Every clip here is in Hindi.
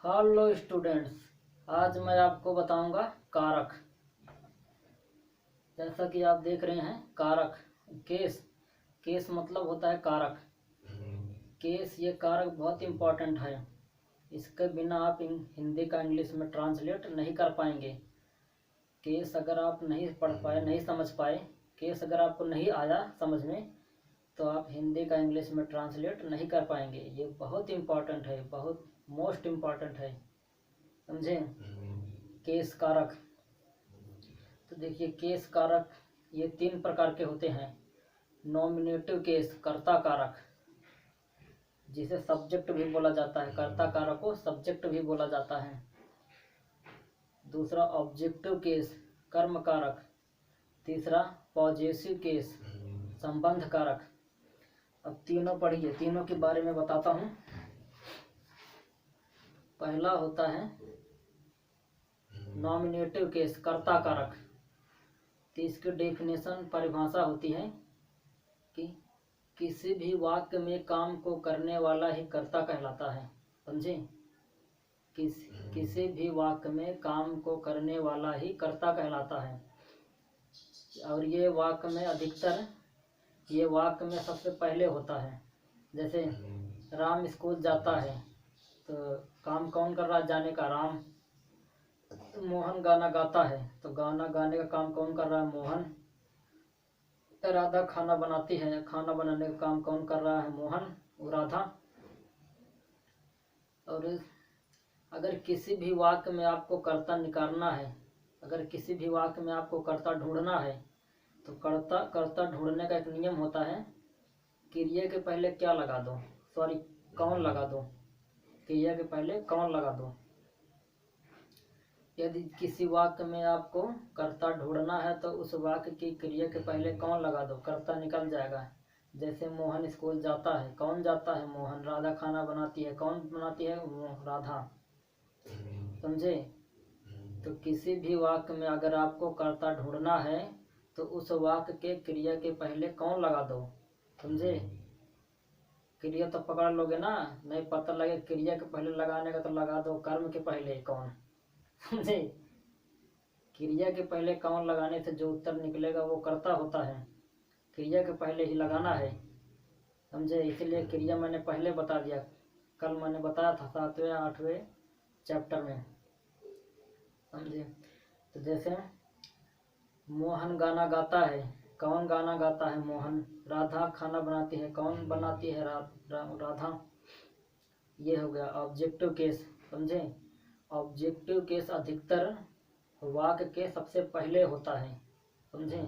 हेलो स्टूडेंट्स, आज मैं आपको बताऊंगा कारक। जैसा कि आप देख रहे हैं कारक। केस केस मतलब होता है कारक। केस ये कारक बहुत इम्पोर्टेंट है। इसके बिना आप हिंदी का इंग्लिश में ट्रांसलेट नहीं कर पाएंगे। केस अगर आप नहीं पढ़ पाए, नहीं समझ पाए, केस अगर आपको नहीं आया समझ में, तो आप हिंदी का इंग्लिश में ट्रांसलेट नहीं कर पाएंगे। ये बहुत इम्पोर्टेंट है, बहुत मोस्ट इम्पॉर्टेंट है, समझे। केस कारक, तो देखिए केस कारक ये 3 प्रकार के होते हैं। नॉमिनेटिव केस कर्ता कारक, जिसे सब्जेक्ट भी बोला जाता है, कर्ता कारक को सब्जेक्ट भी बोला जाता है। दूसरा ऑब्जेक्टिव केस कर्म कारक। तीसरा पॉजेसिव केस संबंध कारक। अब तीनों पढ़िए, तीनों के बारे में बताता हूँ। पहला होता है नॉमिनेटिव केस कर्ता कारक। तो इसकी डेफिनेशन परिभाषा होती है कि किसी भी वाक्य में काम को करने वाला ही कर्ता कहलाता है, समझे। किसी भी वाक्य में काम को करने वाला ही कर्ता कहलाता है। और ये वाक्य में अधिकतर, ये वाक्य में सबसे पहले होता है। जैसे राम स्कूल जाता है, तो काम कौन कर रहा है? जाने का, राम। मोहन गाना गाता है, तो गाना गाने का काम कौन कर रहा है? मोहन। राधा खाना बनाती है, खाना बनाने का काम कौन कर रहा है? मोहन, राधा। और अगर किसी भी वाक्य में आपको कर्ता निकालना है, अगर किसी भी वाक्य में आपको कर्ता ढूंढना है, तो कर्ता ढूंढने का एक नियम होता है, क्रिया के पहले क्या लगा दो, सॉरी कौन लगा दो, क्रिया के पहले कौन लगा दो। यदि किसी वाक्य में आपको कर्ता ढूंढना है तो उस वाक्य की क्रिया के पहले कौन लगा दो, कर्ता निकल जाएगा। जैसे मोहन स्कूल जाता है, कौन जाता है? मोहन। राधा खाना बनाती है, कौन बनाती है? राधा, समझे। तो किसी भी वाक्य में अगर आपको कर्ता ढूंढना है तो उस वाक्य के क्रिया के पहले कौन लगा दो, समझे। क्रिया तो पकड़ लोगे ना, नहीं पता लगे क्रिया के पहले लगाने का तो लगा दो कर्म के पहले कौन, समझे। क्रिया के पहले कौन लगाने से जो उत्तर निकलेगा वो कर्ता होता है। क्रिया के पहले ही लगाना है, समझे। इसलिए क्रिया मैंने पहले बता दिया, कल मैंने बताया था 7वें 8वें चैप्टर में, समझे। तो जैसे मोहन गाना गाता है, कौन गाना गाता है? मोहन। राधा खाना बनाती है, कौन बनाती है? राधा। ये हो गया ऑब्जेक्टिव केस, समझे। ऑब्जेक्टिव केस अधिकतर वाक्य के सबसे पहले होता है, समझे।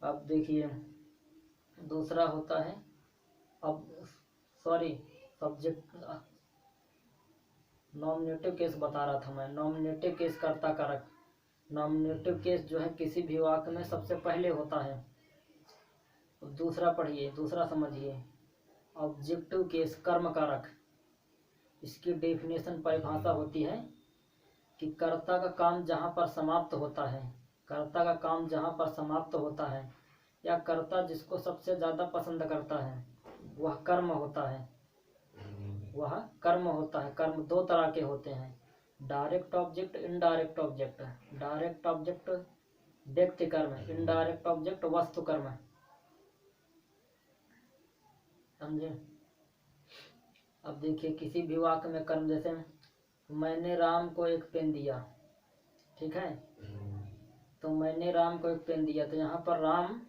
अब देखिए दूसरा होता है, अब सॉरी सब्जेक्ट, नॉमिनेटिव केस बता रहा था मैं। नॉमिनेटिव केस कर्ता कारक। नॉमिनेटिव केस जो है किसी भी वाक्य में सबसे पहले होता है। अब दूसरा पढ़िए, दूसरा समझिए, ऑब्जेक्टिव केस कर्म कारक। इसकी डेफिनेशन परिभाषा होती है कि कर्ता का काम जहाँ पर समाप्त होता है, कर्ता का काम जहाँ पर समाप्त होता है, या कर्ता जिसको सबसे ज़्यादा पसंद करता है, वह कर्म होता है, वह कर्म होता है। कर्म 2 तरह के होते हैं, direct object, indirect object. Direct object व्यक्ति कर्म, इनडायरेक्ट ऑब्जेक्ट वस्तु कर्म, समझे। अब देखिए किसी भी वाक्य में कर्म, जैसे मैंने राम को एक पेन दिया, ठीक है। तो मैंने राम को एक पेन दिया, तो यहाँ पर राम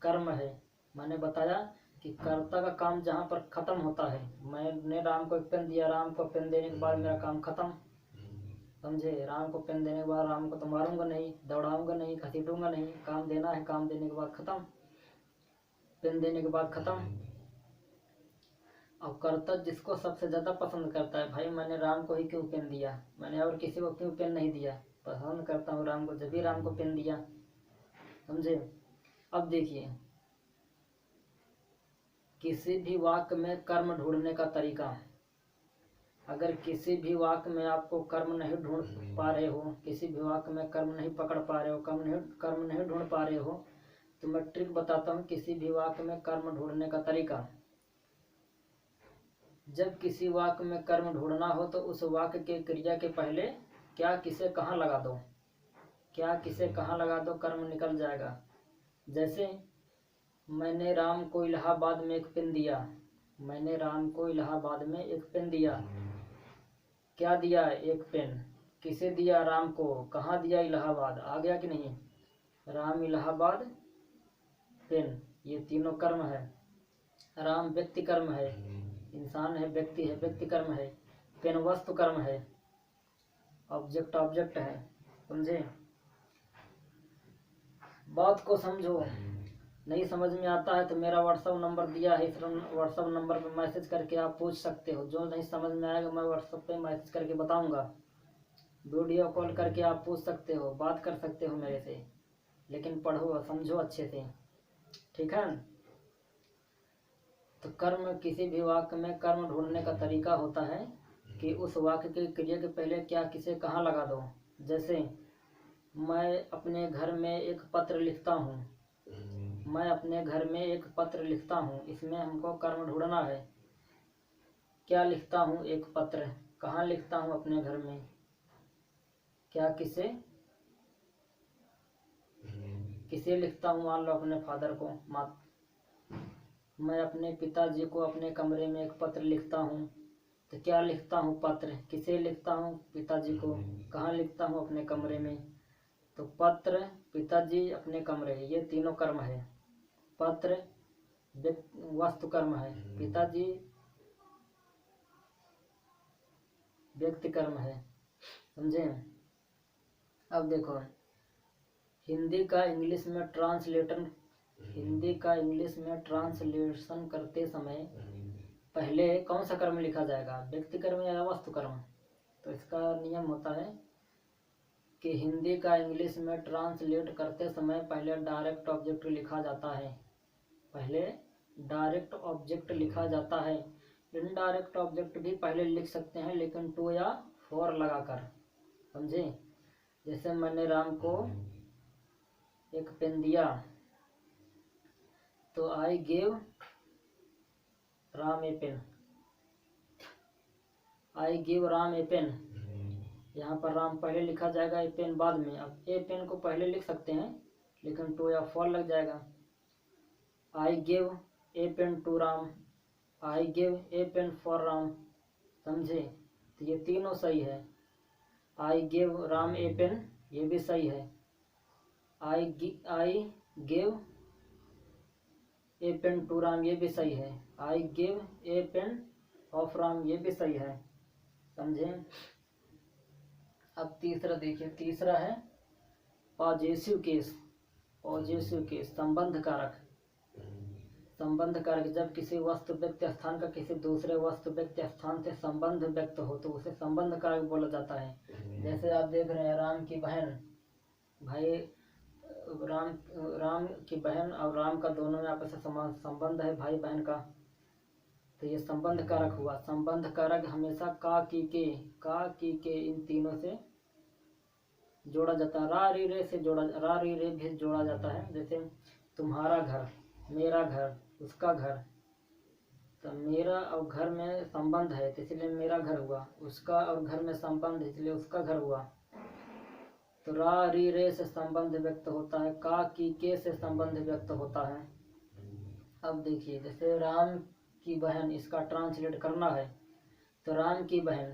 कर्म है। मैंने बताया कि कर्ता का काम जहाँ पर खत्म होता है, मैंने राम को एक पेन दिया, राम को पेन देने के बाद मेरा काम खत्म, समझे। राम को पेन देने के बाद राम को तो मारूंगा नहीं, दौड़ाऊंगा नहीं, घसीटूंगा नहीं, काम देना है, काम देने के बाद खत्म, पेन देने के बाद खत्म। अब कर्ता जिसको सबसे ज़्यादा पसंद करता है, भाई मैंने राम को ही क्यों पेन दिया, मैंने और किसी को क्यों पेन नहीं दिया, पसंद करता हूँ राम को, जब भी राम को पेन दिया, समझे। अब देखिए किसी भी वाक्य में कर्म ढूंढने का तरीका। अगर किसी भी वाक्य में आपको कर्म नहीं ढूंढ पा रहे हो, किसी भी वाक्य में कर्म नहीं पकड़ पा रहे हो, कर्म नहीं ढूंढ पा रहे हो, तो मैं ट्रिक बताता हूँ किसी भी वाक्य में कर्म ढूंढने का तरीका। जब किसी वाक्य में कर्म ढूंढना हो तो उस वाक्य के क्रिया के पहले क्या किसे कहाँ लगा दो, क्या किसे कहाँ लगा दो, कर्म निकल जाएगा। जैसे मैंने राम को इलाहाबाद में एक पेन दिया, मैंने राम को इलाहाबाद में एक पेन दिया। क्या दिया? एक पेन। किसे दिया? राम को। कहाँ दिया? इलाहाबाद। आ गया कि नहीं? राम इलाहाबाद पेन, ये तीनों कर्म है। राम व्यक्ति कर्म है, इंसान है, व्यक्ति है, व्यक्ति कर्म है। पेन वस्तु कर्म है, ऑब्जेक्ट ऑब्जेक्ट है। समझे? बात को समझो। नहीं समझ में आता है तो मेरा व्हाट्सअप नंबर दिया है, इस व्हाट्सअप नंबर पर मैसेज करके आप पूछ सकते हो। जो नहीं समझ में आएगा मैं व्हाट्सअप पे मैसेज करके बताऊंगा, वीडियो कॉल करके आप पूछ सकते हो, बात कर सकते हो मेरे से। लेकिन पढ़ो, समझो अच्छे से, ठीक है। तो कर्म, किसी भी वाक्य में कर्म ढूंढने का तरीका होता है कि उस वाक्य के क्रिया के पहले क्या किसे कहाँ लगा दो। जैसे मैं अपने घर में एक पत्र लिखता हूँ, मैं अपने घर में एक पत्र लिखता हूँ, इसमें हमको कर्म ढूंढना है। क्या लिखता हूँ? एक पत्र। कहाँ लिखता हूँ? अपने घर में। क्या किसे, किसे लिखता हूँ? मान लो अपने फादर को, माँ। मैं अपने पिताजी को अपने कमरे में एक पत्र लिखता हूँ, तो क्या लिखता हूँ? पत्र। किसे लिखता हूँ? पिताजी को। कहाँ लिखता हूँ? अपने कमरे में। तो पत्र, पिताजी, अपने कमरे, ये तीनों कर्म है। पत्र वस्तु कर्म है, पिताजी व्यक्ति कर्म है। समझे? अब देखो, हिंदी का इंग्लिश में ट्रांसलेशन, हिंदी का इंग्लिश में ट्रांसलेशन करते समय पहले कौन सा कर्म लिखा जाएगा? व्यक्ति कर्म या वस्तु कर्म? तो इसका नियम होता है कि हिंदी का इंग्लिश में ट्रांसलेट करते समय पहले डायरेक्ट ऑब्जेक्ट लिखा जाता है, पहले डायरेक्ट ऑब्जेक्ट लिखा जाता है। इनडायरेक्ट ऑब्जेक्ट भी पहले लिख सकते हैं, लेकिन टू या फॉर लगाकर। समझे? जैसे मैंने राम को एक पेन दिया, तो I gave Ram a pen, I give Ram a pen. यहाँ पर राम पहले लिखा जाएगा, ए पेन बाद में। अब ए पेन को पहले लिख सकते हैं, लेकिन टू या फॉर लग जाएगा। I give a pen to Ram, I give a pen for Ram. समझे? तो ये तीनों सही है। I give Ram a pen, ये भी सही है। I give a pen to Ram, ये भी सही है। I give a pen of Ram, ये भी सही है। समझे? अब तीसरा देखिए, तीसरा है पॉजेसिव केस। पॉजेसिव केस, संबंध कारक। संबंध कारक, जब किसी वस्तु व्यक्ति स्थान का किसी दूसरे वस्तु व्यक्ति स्थान से संबंध व्यक्त हो तो उसे संबंध कारक बोला जाता है। जैसे आप देख रहे हैं, राम की बहन, भाई राम की बहन और राम का दोनों में आपस में संबंध है, भाई बहन का, तो ये संबंध कारक हुआ। संबंध कारक हमेशा का की के इन तीनों से जोड़ा जाता है। रा री रे से जोड़ा, रा री रे भी जोड़ा जाता है। जैसे तुम्हारा घर, मेरा घर, उसका घर, तो मेरा और घर में संबंध है तो इसलिए मेरा घर हुआ, उसका और घर में संबंध है इसलिए उसका घर हुआ। तो रा री रे से संबंध व्यक्त होता है, का की के से संबंध व्यक्त होता है। अब देखिए, जैसे राम की बहन, इसका ट्रांसलेट करना है तो राम की बहन,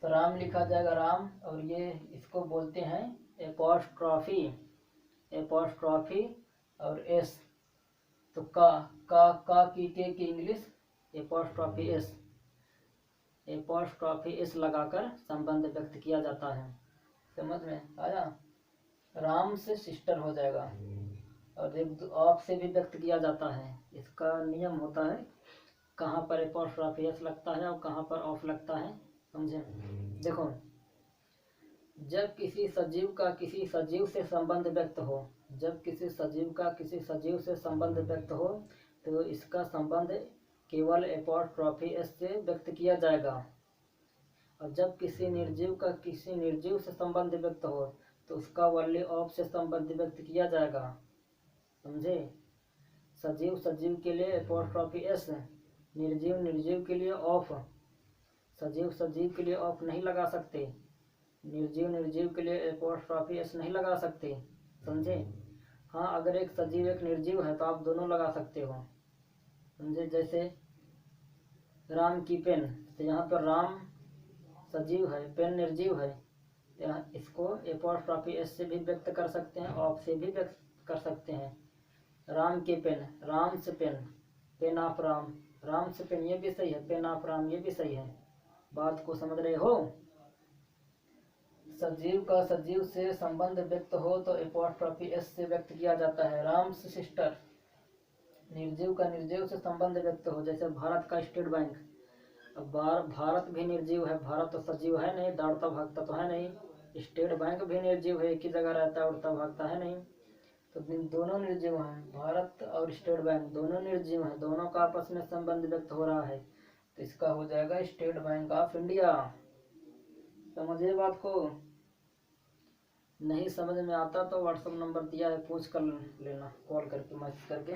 तो राम लिखा जाएगा राम, और ये इसको बोलते हैं एपॉस्ट्रॉफी, एपॉस्ट्रॉफी और एस। तो का की English apostrophe S, apostrophe S लगाकर संबंध व्यक्त किया जाता है। समझ में आया? राम से सिस्टर हो जाएगा, और एक ऑफ से भी व्यक्त किया जाता है। इसका नियम होता है कहाँ पर एपॉस्ट्रॉफी एस लगता है और कहाँ पर ऑफ लगता है। समझे? देखो, जब किसी सजीव का किसी सजीव से संबंध व्यक्त हो, जब किसी सजीव का किसी सजीव से संबंध व्यक्त हो तो इसका संबंध केवल एपॉस्ट्रॉफी एस से व्यक्त किया जाएगा। और जब किसी निर्जीव का किसी निर्जीव से संबंध व्यक्त हो तो उसका वल्ली ऑफ से संबंध व्यक्त किया जाएगा। समझे? सजीव के लिए एपॉस्ट्रॉफी एस, निर्जीव निर्जीव के लिए ऑफ, सजीव सजीव के लिए ऑफ नहीं लगा सकते, निर्जीव निर्जीव के लिए एपोस्ट्रॉफी एस नहीं लगा सकते, समझे। हाँ, अगर एक सजीव एक निर्जीव है तो आप दोनों लगा सकते हो, समझे। जैसे राम की पेन, तो यहाँ पर राम सजीव है, पेन निर्जीव है, तो यहाँ इसको एपोस्ट्रॉफी एस से भी व्यक्त कर सकते हैं, ऑफ से भी व्यक्त कर सकते हैं। राम के पेन, राम से pen, pen of Ram, Ram से पेन, ये भी सही है, पेन ऑफ राम, ये भी सही है। बात को समझ रहे हो। सजीव का सजीव से संबंध व्यक्त हो तो एपोस्ट्रॉफी एस से व्यक्त किया जाता है, राम से सिस्टर। निर्जीव का निर्जीव से संबंध व्यक्त हो, जैसे भारत का स्टेट बैंक, अब भारत भी निर्जीव है, भारत तो सजीव है नहीं, दौड़ता भागता तो है नहीं, स्टेट बैंक भी निर्जीव है, एक ही जगह रहता है, उड़ता भागता है नहीं, तो दोनों निर्जीव हैं, भारत और स्टेट बैंक दोनों निर्जीव हैं, दोनों का आपस में संबंध व्यक्त हो रहा है, तो इसका हो जाएगा स्टेट बैंक ऑफ इंडिया। समझिए बात को। नहीं समझ में आता तो व्हाट्सएप नंबर दिया है, पूछ कर लेना, कॉल करके, मैसेज करके।